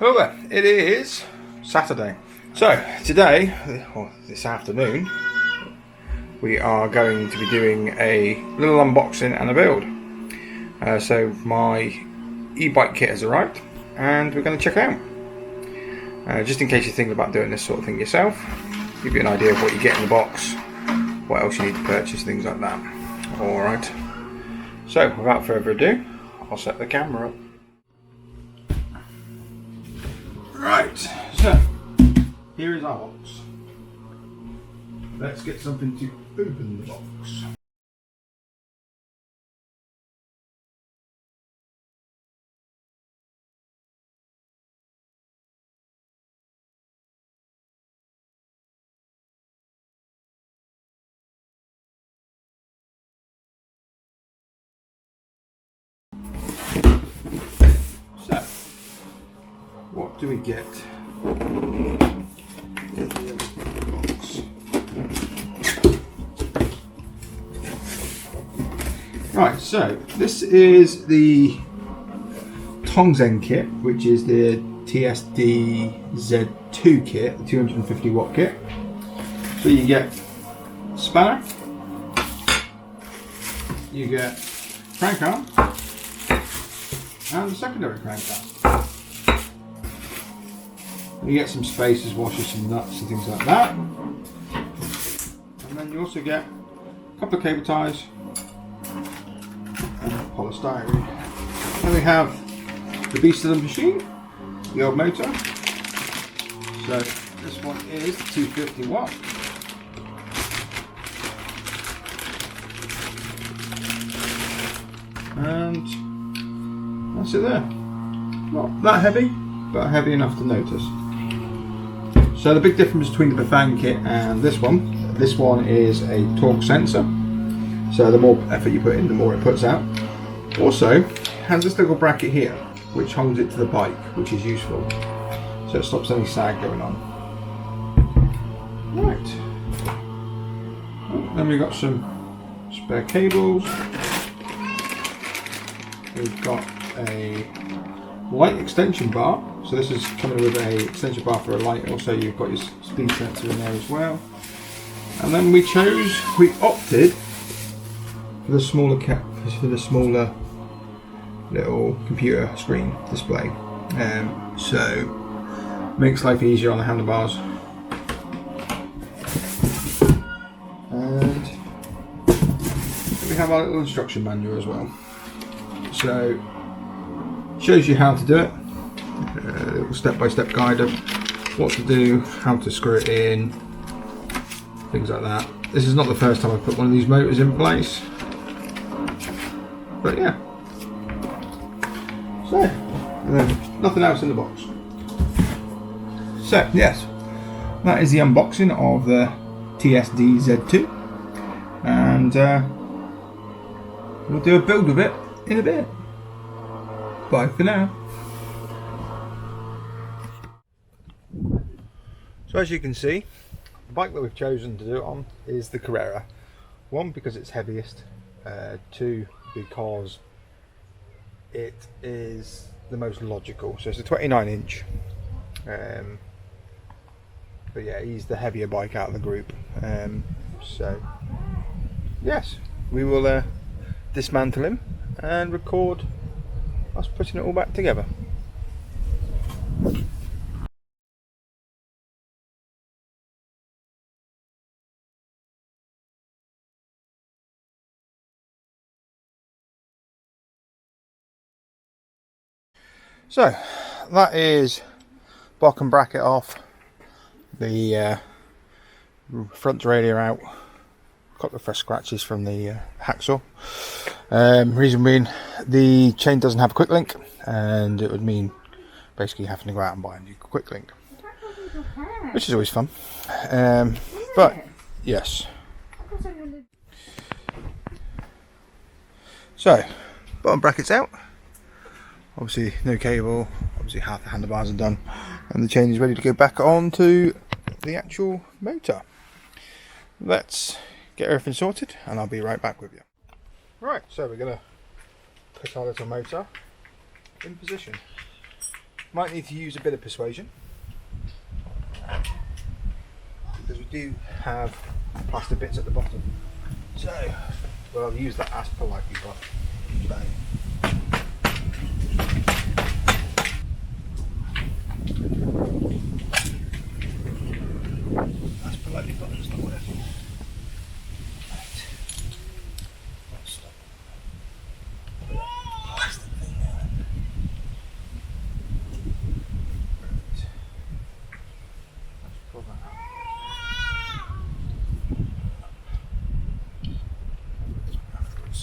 Hello there, it is Saturday. So today, or this afternoon, we are going to be doing a little unboxing and a build. So my e-bike kit has arrived and we're going to check it out. Just in case you're thinking about doing this sort of thing yourself, give you an idea of what you get in the box, what else you need to purchase, things like that. Alright, so without further ado, I'll set the camera up. Right, so here is our box. Let's get something to open the box. So, what do we get in the box? Right, so this is the Tongsheng kit, which is the TSDZ2 kit, the 250 watt kit. So you get spanner, you get crank arm, and the secondary crank arm. You get some spacers, washers, some nuts and things like that. And then you also get a couple of cable ties and polystyrene. Then we have the beast of the machine, the old motor. So this one is 250 watt. And that's it there. Not that heavy, but heavy enough to notice. So the big difference between the Bafang kit and this one is a torque sensor. So the more effort you put in, the more it puts out. Also, it has this little bracket here, which holds it to the bike, which is useful. So it stops any sag going on. Right. Then we've got some spare cables. We've got a light extension bar. So this is coming with a extension bar for a light. Also, you've got your speed sensor in there as well. And then we opted for the smaller little computer screen display. So makes life easier on the handlebars. And we have our little instruction manual as well. So shows you how to do it. A little step-by-step guide of what to do, how to screw it in, things like that. This is not the first time I've put one of these motors in place, but yeah. So, and then nothing else in the box. So yes, that is the unboxing of the TSDZ2, and we'll do a build of it in a bit. Bye for now. So as you can see, the bike that we've chosen to do it on is the Carrera. One, because it's heaviest. Two, because it is the most logical. So it's a 29 inch. But yeah, he's the heavier bike out of the group. So yes, we will dismantle him and record us putting it all back together. So that is block and bracket off, the front derailleur out, a couple of fresh scratches from the hacksaw. Reason being, the chain doesn't have a quick link, and it would mean basically having to go out and buy a new quick link, which is always fun. But yes. So bottom brackets out. Obviously no cable, obviously half the handlebars are done, and the chain is ready to go back onto the actual motor. Let's get everything sorted and I'll be right back with you. Right, so we're going to put our little motor in position. Might need to use a bit of persuasion, because we do have plastic bits at the bottom. So we'll use that as politely, but bang. That's politely button's not working. Right. Let's stop. Plastic thing there. Right. Let's pull that out. Afterwards.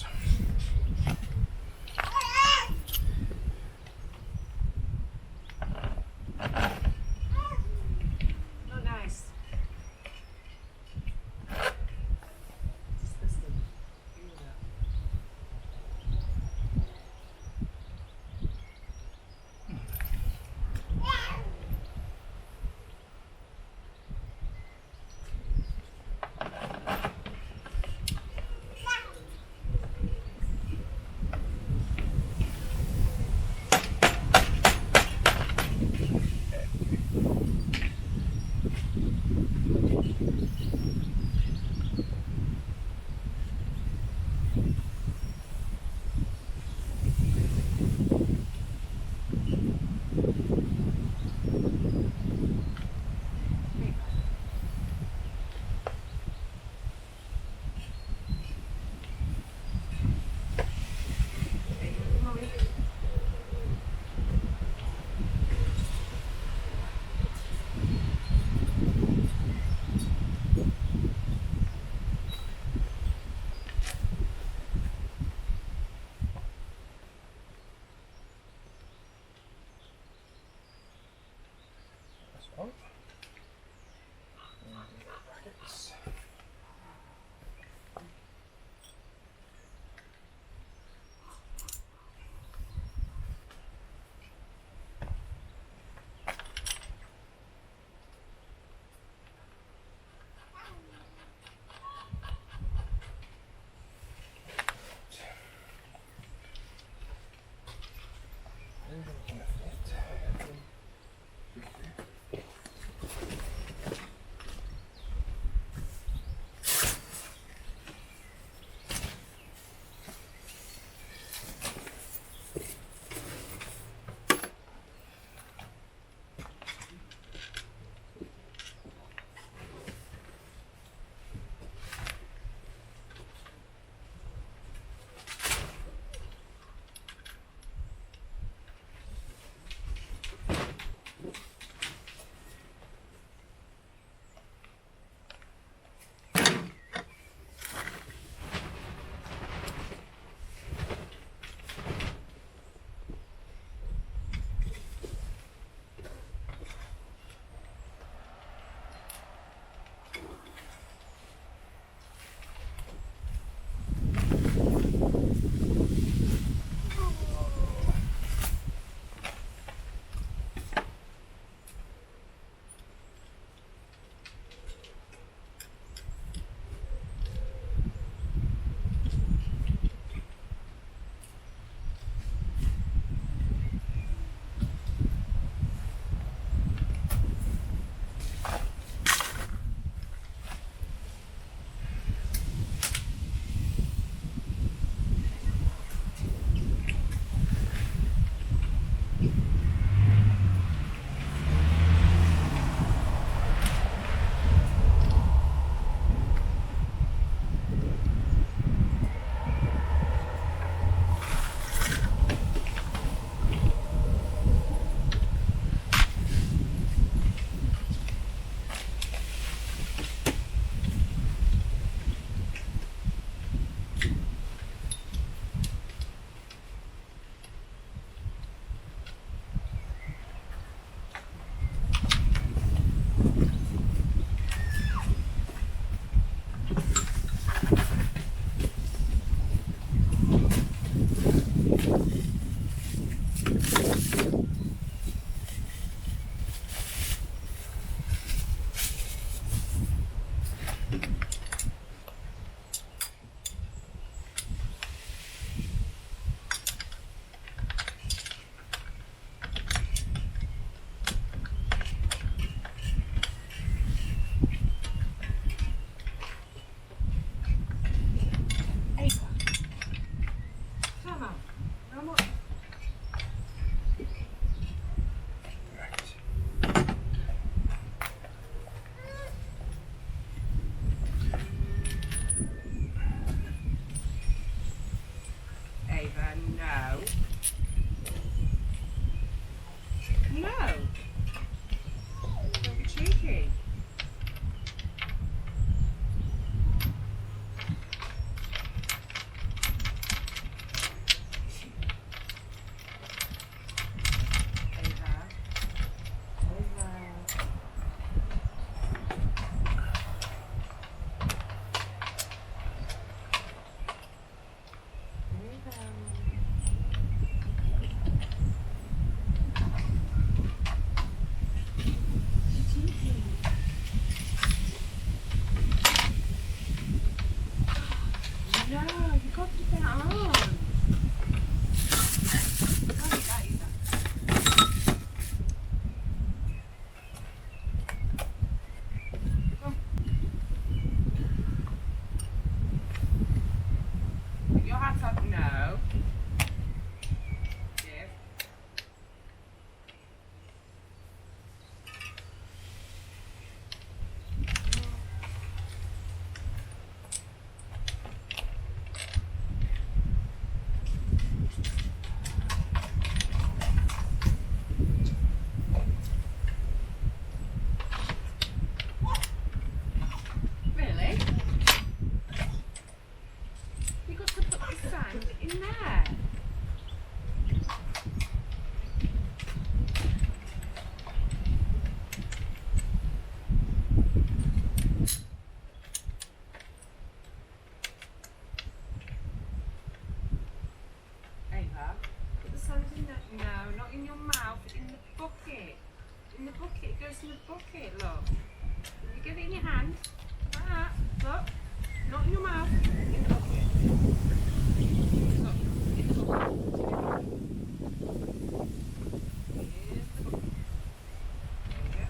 No more. Ava, no. No. Don't be cheeky. No, you got to put that on. Put your hat up. No. Yes. Really? You got to put the sand in there. Ava, put the sand in there. No, not in your mouth, in the bucket. In the bucket, it goes in the bucket, look. You get it in your hand. Like that. Look. Not in your mouth. In the bucket. Look. In the bucket. In the bucket. There you go.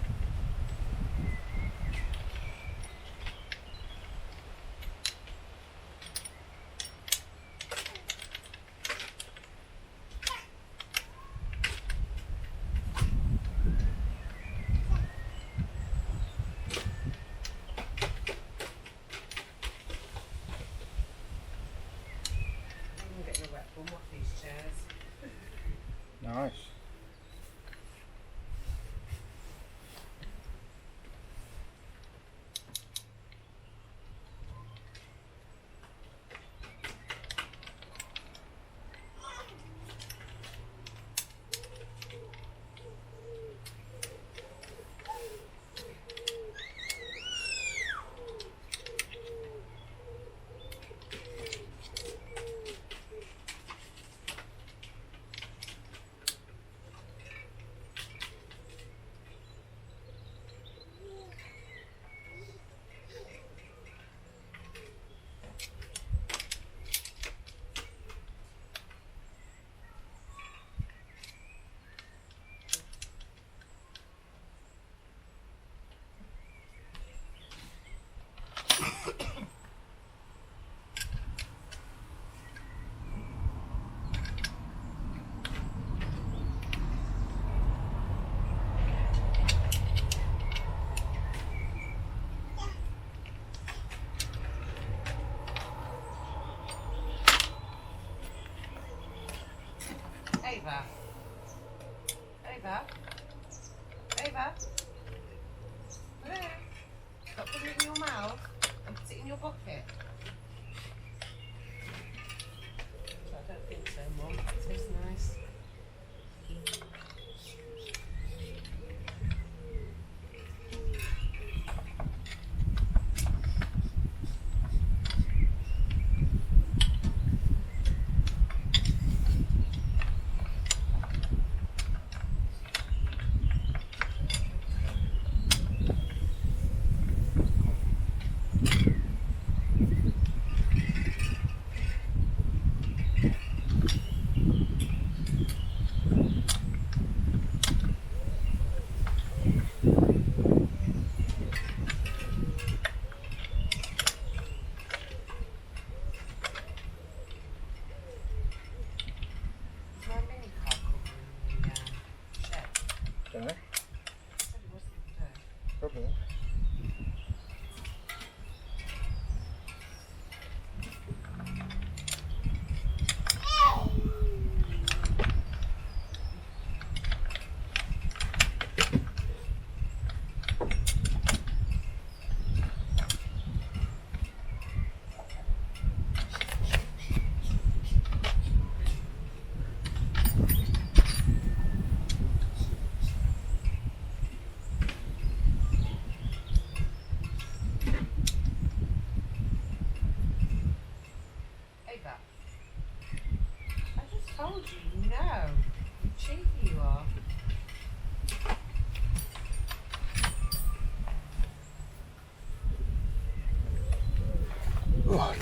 I'm getting a wet bum off these chairs. Nice. Ava. Ava. Ava. Hello. Stop putting it in your mouth and put it in your bucket. I don't think so, Mum. It tastes nice.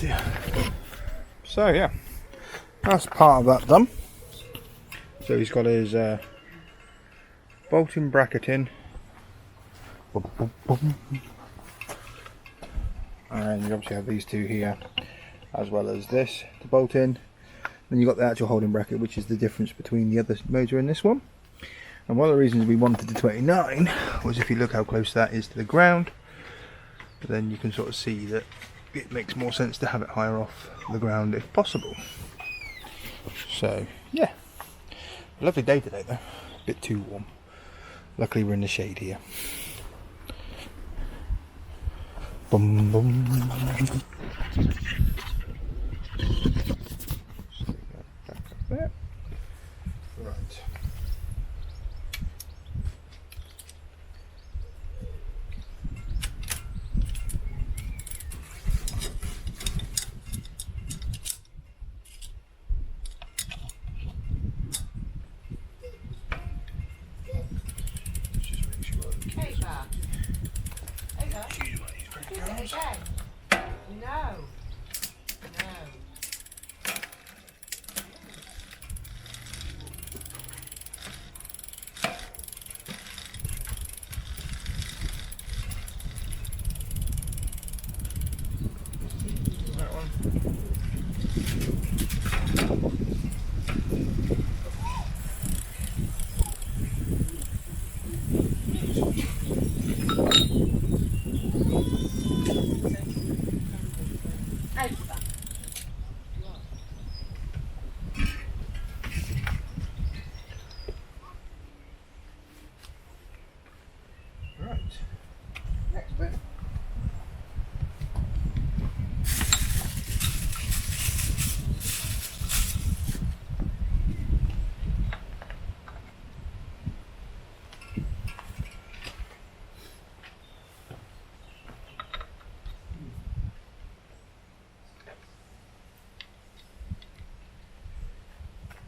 dear. So yeah, that's part of that done. So he's got his bolting bracket in. Boom, boom, boom. And you obviously have these two here, as well as this to bolt in. Then you've got the actual holding bracket, which is the difference between the other motor and this one. And one of the reasons we wanted the 29 was if you look how close that is to the ground, then you can sort of see that it makes more sense to have it higher off the ground if possible. So yeah, lovely day today though, a bit too warm. Luckily we're in the shade here. Boom, boom. Back up there. Right. Let's just make sure. Hey, Bob. Hey, Bob. Choose one of these great Do it girls. again. No. No. That one. Hey, Bob. Right. Next bit.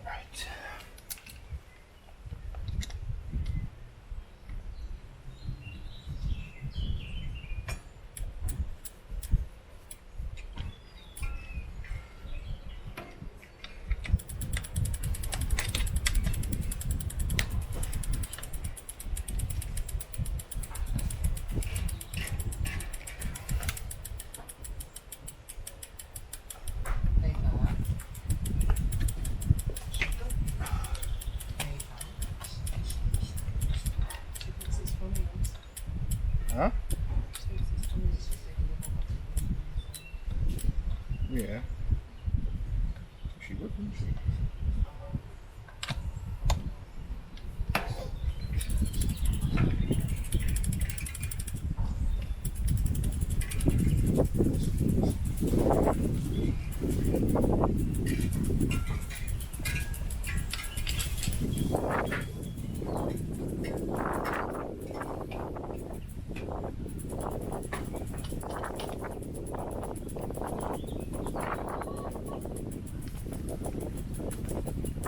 Right. Hey, Bob. Huh? Yeah. She would, wouldn't she?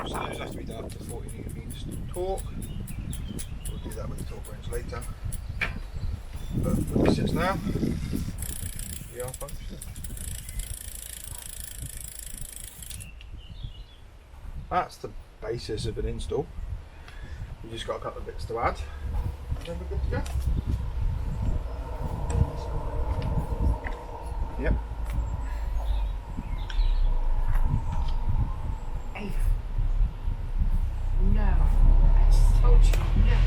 So those have to be done up to 40 Newton meters torque. We'll do that with the torque wrench later. But with the sits now, we are functioning. That's the basis of an install. We've just got a couple of bits to add, and then we're good to go. Yep. Ava. No. I just told you no.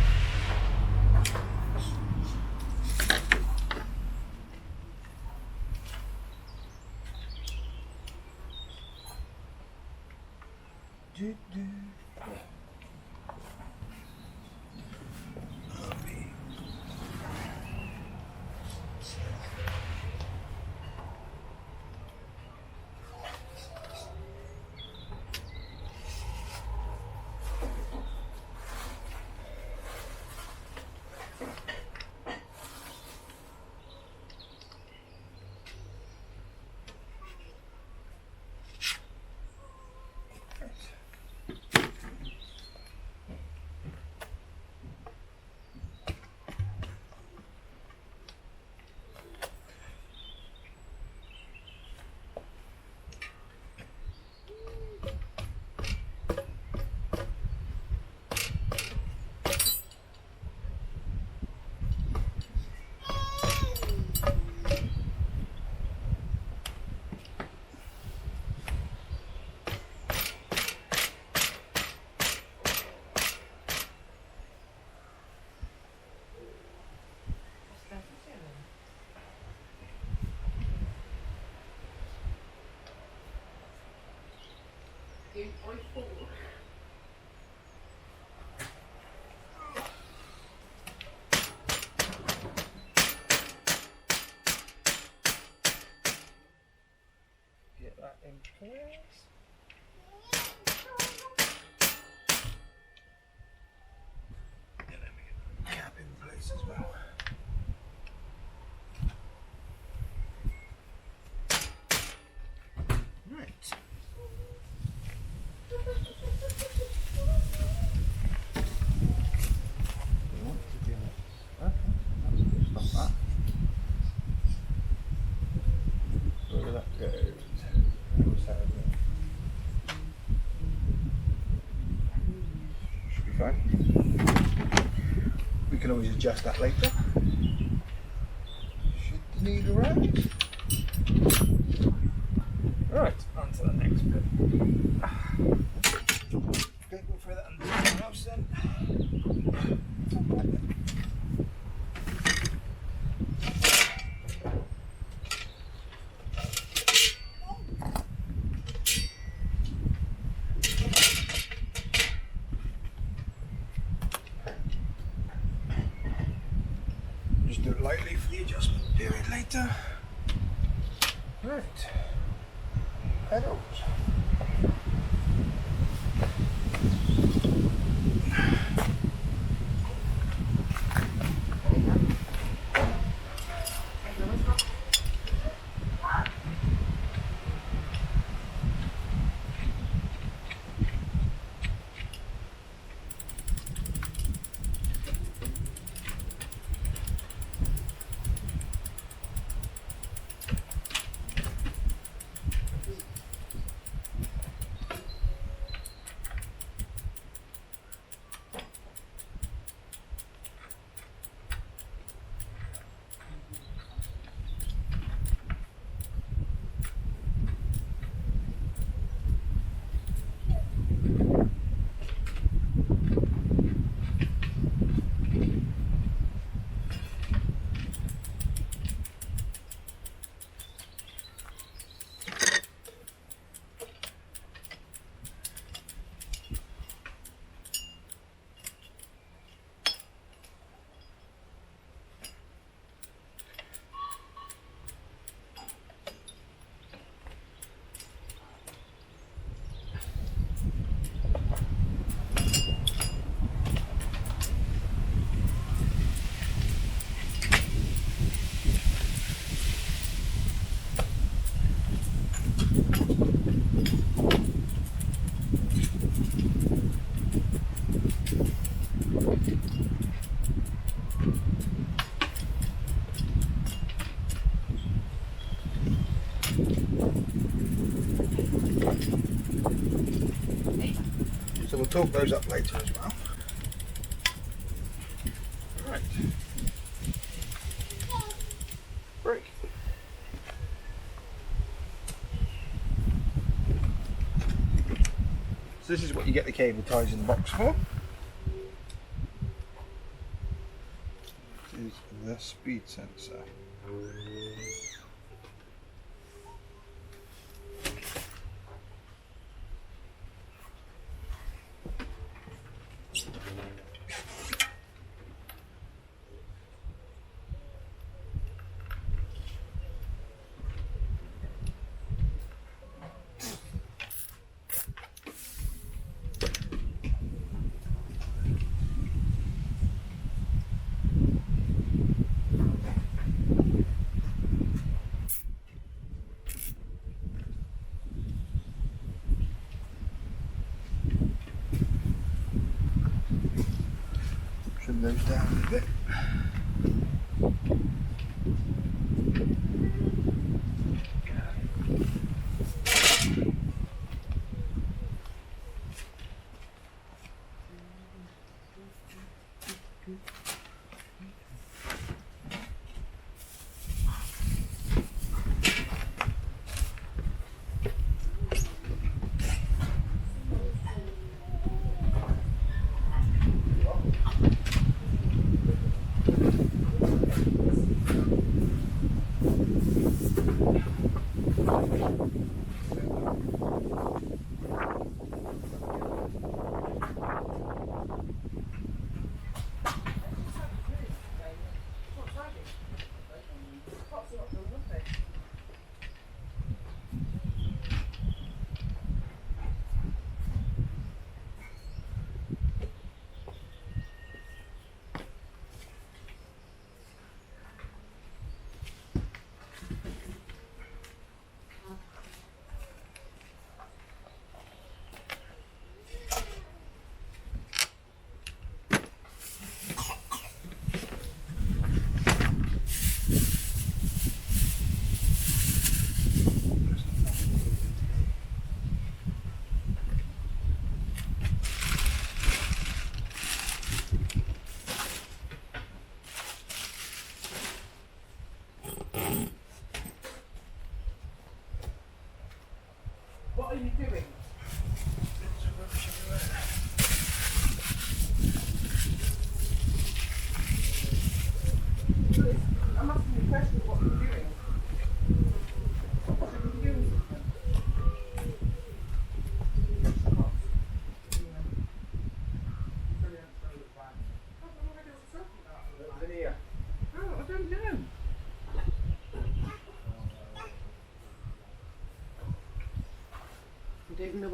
fine. We can always adjust that later. Should the need arise. Right, on to the next bit. Okay, we'll throw that under something else then. Just do it lightly for the adjustment period later. Right. Pedals. So we'll torque those up later as well. Right. Brake. So this is what you get the cable ties in the box for. This is the speed sensor. Trim those down a bit.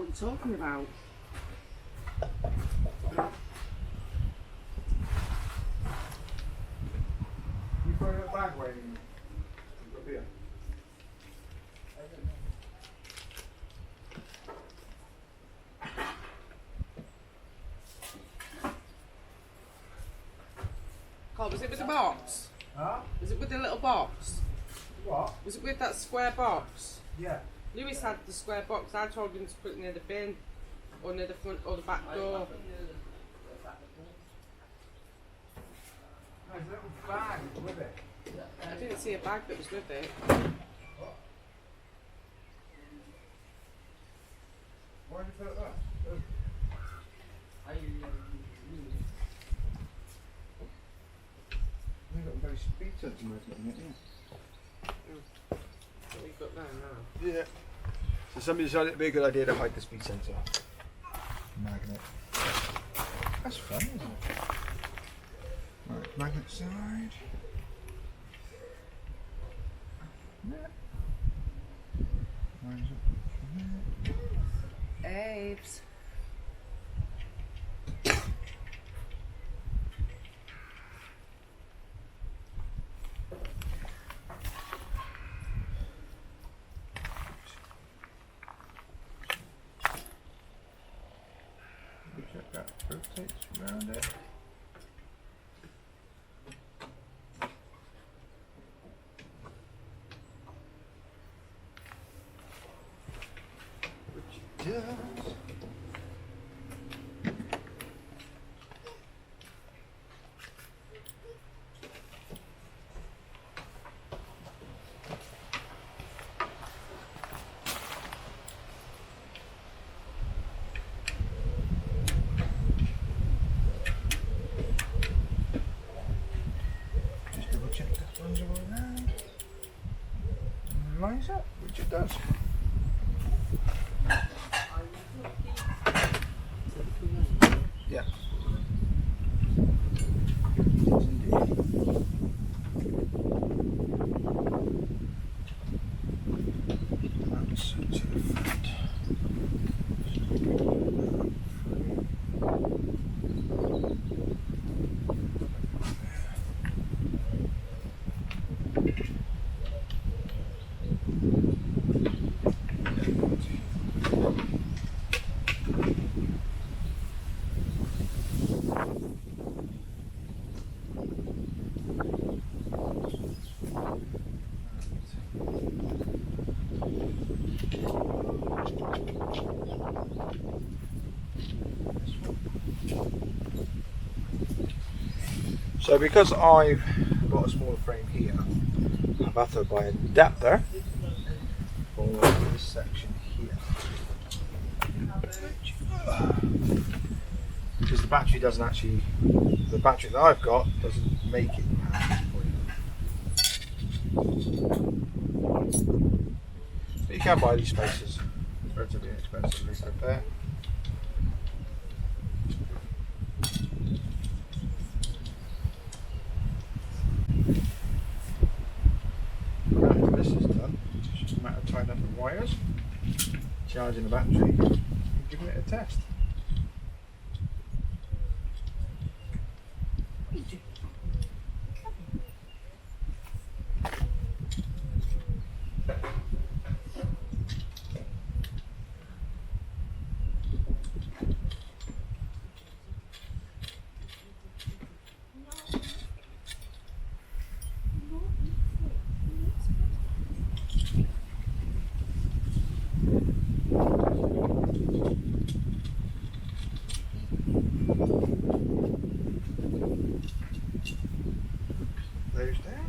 you're talking about. You put it in a bag when you've got beer. Carl, was it with the box? Huh? Was it with the little box? What? Was it with that square box? Yeah. Lewis had the square box. I told him to put it near the bin, or near the front or the back door. There's a little bag with it. I didn't see a bag that was with it. Why did you put that? You've got a very speed sensor motor on it, What we've got there now. yeah. So somebody decided it'd be a good idea to hide the speed sensor magnet. That's fun, isn't it? Right, magnet side. Yeah. Lines up from there. Apes. Check that rotates around it. Which it does. Just double check that runs all around. And lines up, which it does. Yeah. Yes, indeed. That's to the front. So because I've got a smaller frame here, I've had to buy an adapter for this section here. Because the battery doesn't actually, the battery that I've got doesn't make it. But you can buy these spacers, relatively inexpensive, at least out there. After this is done, it's just a matter of tying up the wires, charging the battery, and giving it a test. Those down.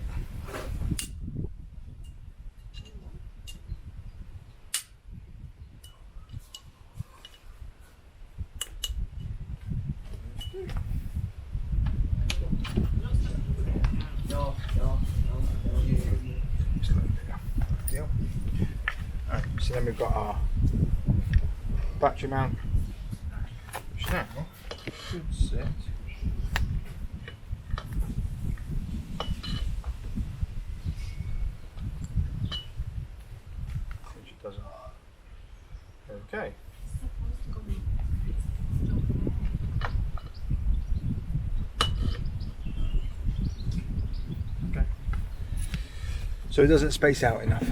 Alright, so then we've got our battery mount, which now should sit which it doesn't. Okay. so it doesn't space out enough.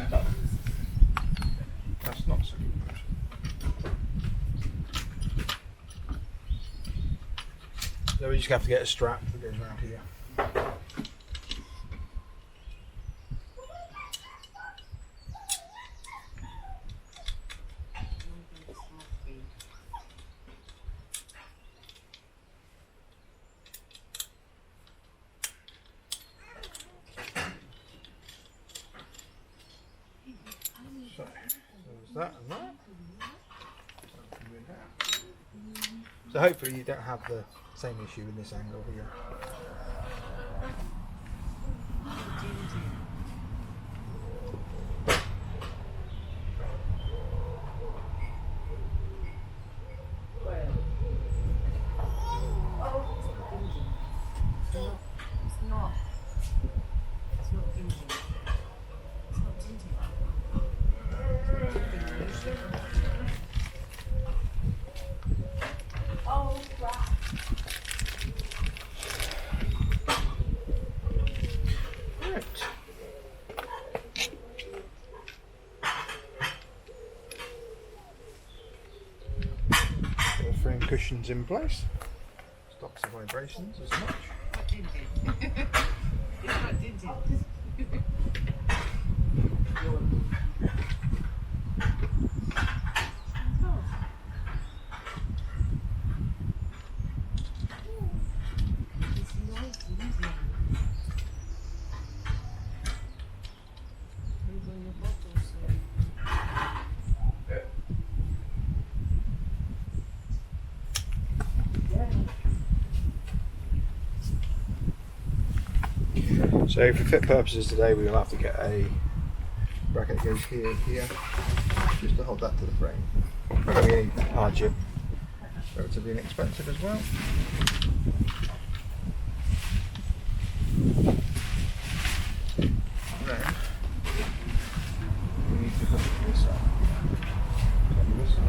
That's not so good. So we just have to get a strap that goes around here. So there's that and that. So hopefully you don't have the same issue in this angle here. Frame cushions in place, stops the vibrations as much. So for fit purposes today we will have to get a bracket that goes here and here just to hold that to the frame. Not going to be any hardship, relatively inexpensive as well. And then we need to hook this up. This up.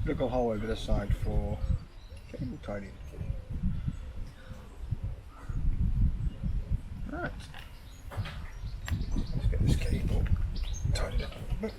Look a hole over the side for cable tidying. Right, let's get this cable tidied up a little bit.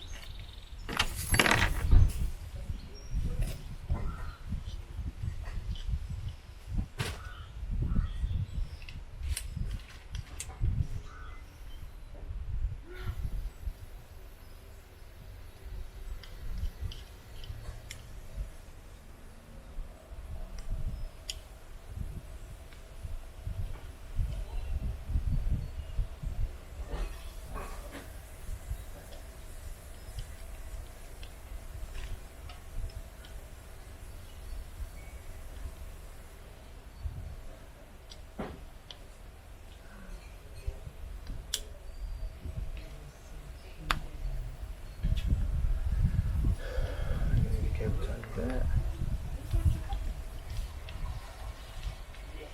There.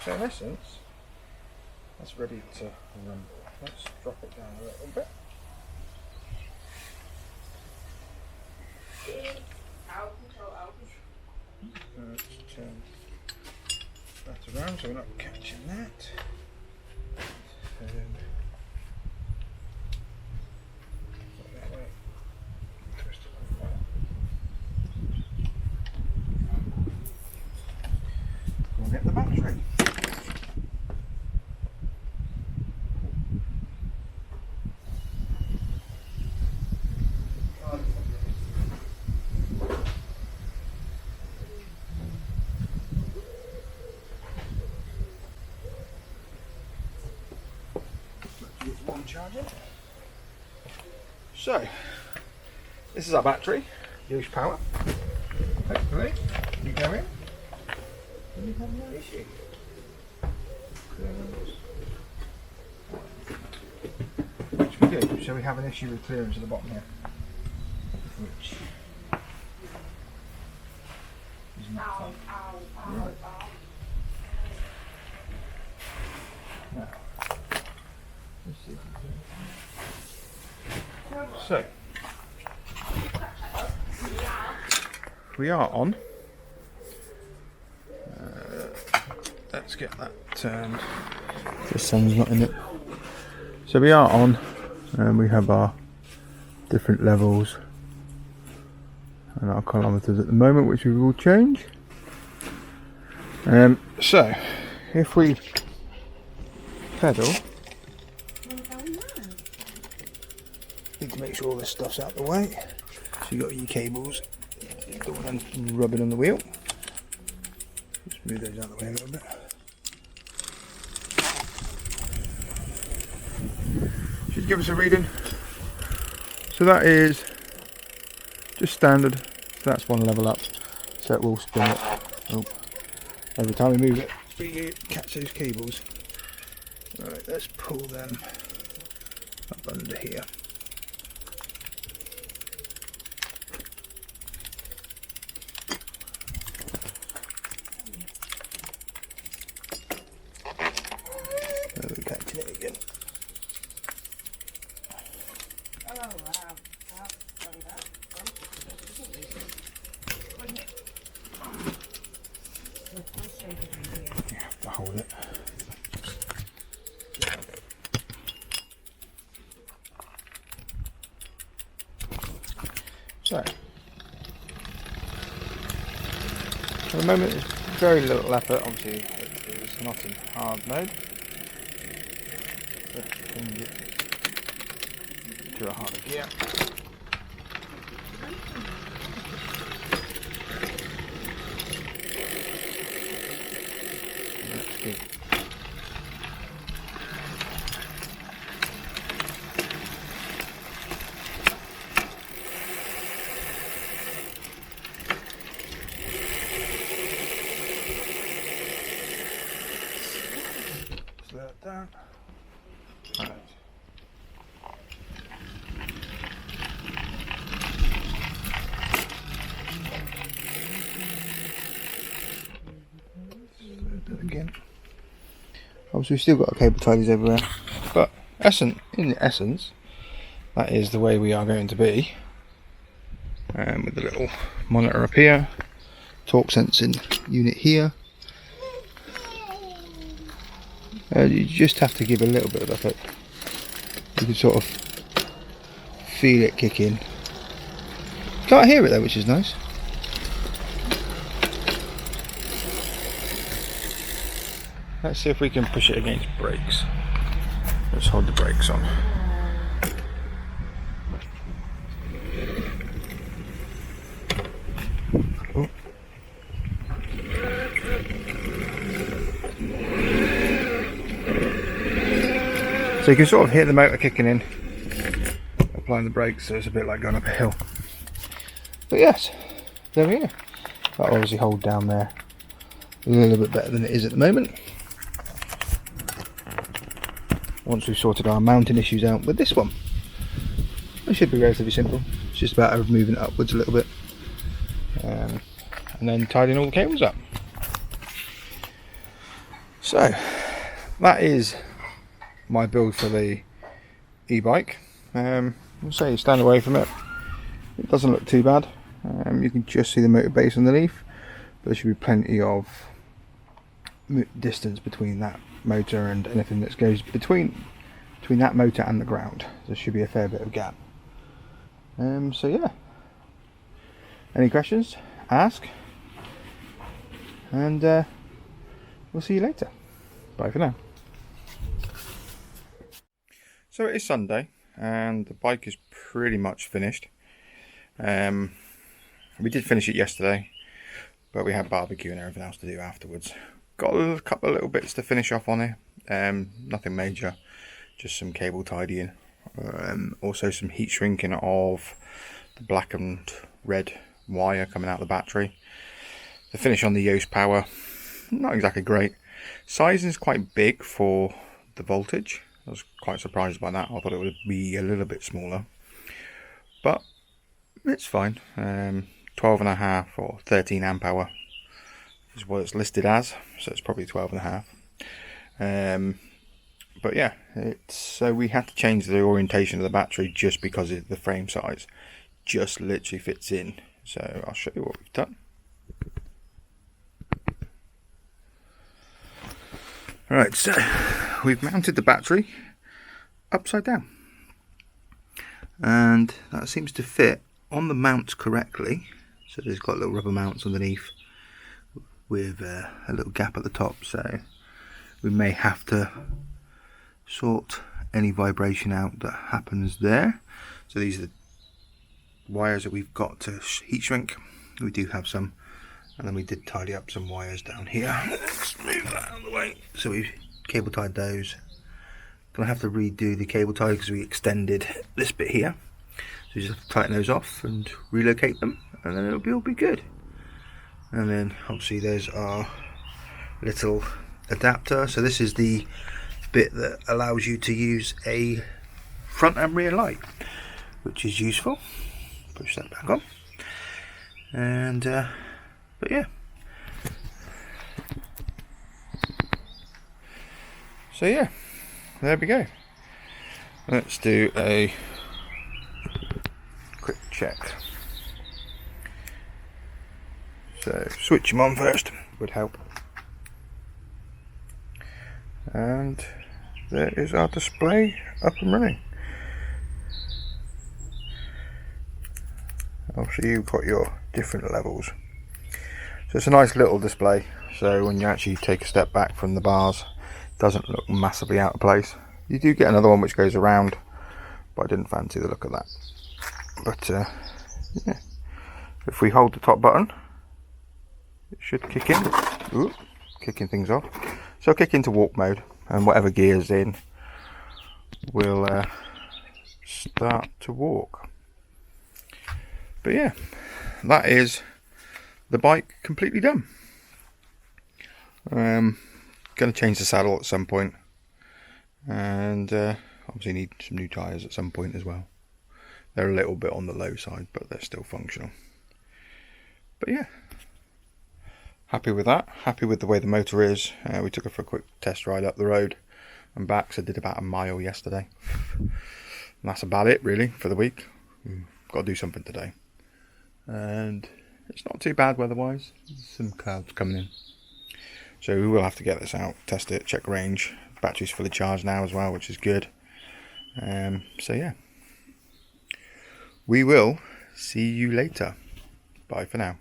So in essence, that's ready to run. Let's drop it down a little bit. Let's turn that around so we're not catching that. That way. Twist it like that. We'll get the charging. So, this is our battery, use power. Hopefully, you go in and you have no issue. Which we do, so we have an issue with clearance at the bottom here. Which is not fun. Right. Now, let's see if we can. So, we are on. Let's get that turned. The sun's not in it. So we are on, and we have our different levels and our kilometres at the moment, which we will change. So if we pedal, need to make sure all this stuff's out the way. So you've got your cables, don't want them rubbing on the wheel. Just move those out of the way a little bit. Should give us a reading. So that is just standard. So that's one level up. So it will spin it. Oh. Every time we move it, we catch those cables. Right, let's pull them up under here. We're catching it again. You have to hold it. So, at the moment it's very little effort, obviously it's not in hard mode. But change it to a harder gear. Slow it down. Right. Again. Obviously we've still got our cable ties everywhere, but in essence that is the way we are going to be, with the little monitor up here, torque sensing unit here. You just have to give a little bit of effort. You can sort of feel it kick in. Can't hear it though, which is nice. Let's see if we can push it against brakes. Let's hold the brakes on. Oh. So you can sort of hear the motor kicking in, applying the brakes, so it's a bit like going up a hill. But yes, there we go. That'll obviously hold down there a little bit better than it is at the moment. Once we've sorted our mounting issues out with this one, it should be relatively simple. It's just about moving it upwards a little bit, and then tidying all the cables up. So that is my build for the e-bike. I'll say you stand away from it, it doesn't look too bad. You can just see the motor base underneath, but there should be plenty of distance between that motor and anything that goes between that motor and the ground. There should be a fair bit of gap. So yeah, any questions, ask, and we'll see you later. Bye for now. So it is Sunday and the bike is pretty much finished. We did finish it yesterday, but we had barbecue and everything else to do afterwards. Got a couple of little bits to finish off on it, nothing major, just some cable tidying, also some heat shrinking of the black and red wire coming out of the battery. The finish on the Yoast power, not exactly great. Sizing is quite big for the voltage. I was quite surprised by that. I thought it would be a little bit smaller, but it's fine. 12.5 or 13 amp hour is what it's listed as, so it's probably 12.5. But yeah, so we had to change the orientation of the battery just because of the frame size just literally fits in. So I'll show you what we've done. Alright, so we've mounted the battery upside down, and that seems to fit on the mounts correctly. So there's got little rubber mounts underneath with a little gap at the top, so we may have to sort any vibration out that happens there. So these are the wires that we've got to heat shrink. We do have some, and then we did tidy up some wires down here. Let's move that out of the way. So we've cable tied those. Gonna have to redo the cable tie because we extended this bit here. So you just have to tighten those off and relocate them, and then it'll all be good. And then obviously there's our little adapter. So this is the bit that allows you to use a front and rear light, which is useful. Push that back on, and but yeah, so yeah, there we go. Let's do a quick check. So switch them on first would help, and there is our display up and running. Obviously you've got your different levels, so it's a nice little display, so when you actually take a step back from the bars it doesn't look massively out of place. You do get another one which goes around, but I didn't fancy the look of that. But yeah, if we hold the top button it should kick in. Ooh, kicking things off. So I'll kick into walk mode, and whatever gear's in will start to walk. But yeah, that is the bike completely done. Going to change the saddle at some point, and obviously need some new tyres at some point as well. They're a little bit on the low side, but they're still functional. But yeah, happy with that. Happy with the way the motor is. We took it for a quick test ride up the road and back, so did about a mile yesterday. And that's about it really for the week. Got to do something today. And it's not too bad weather-wise. There's some clouds coming in, so we will have to get this out, test it, check range. Battery's fully charged now as well, which is good. So yeah, we will see you later. Bye for now.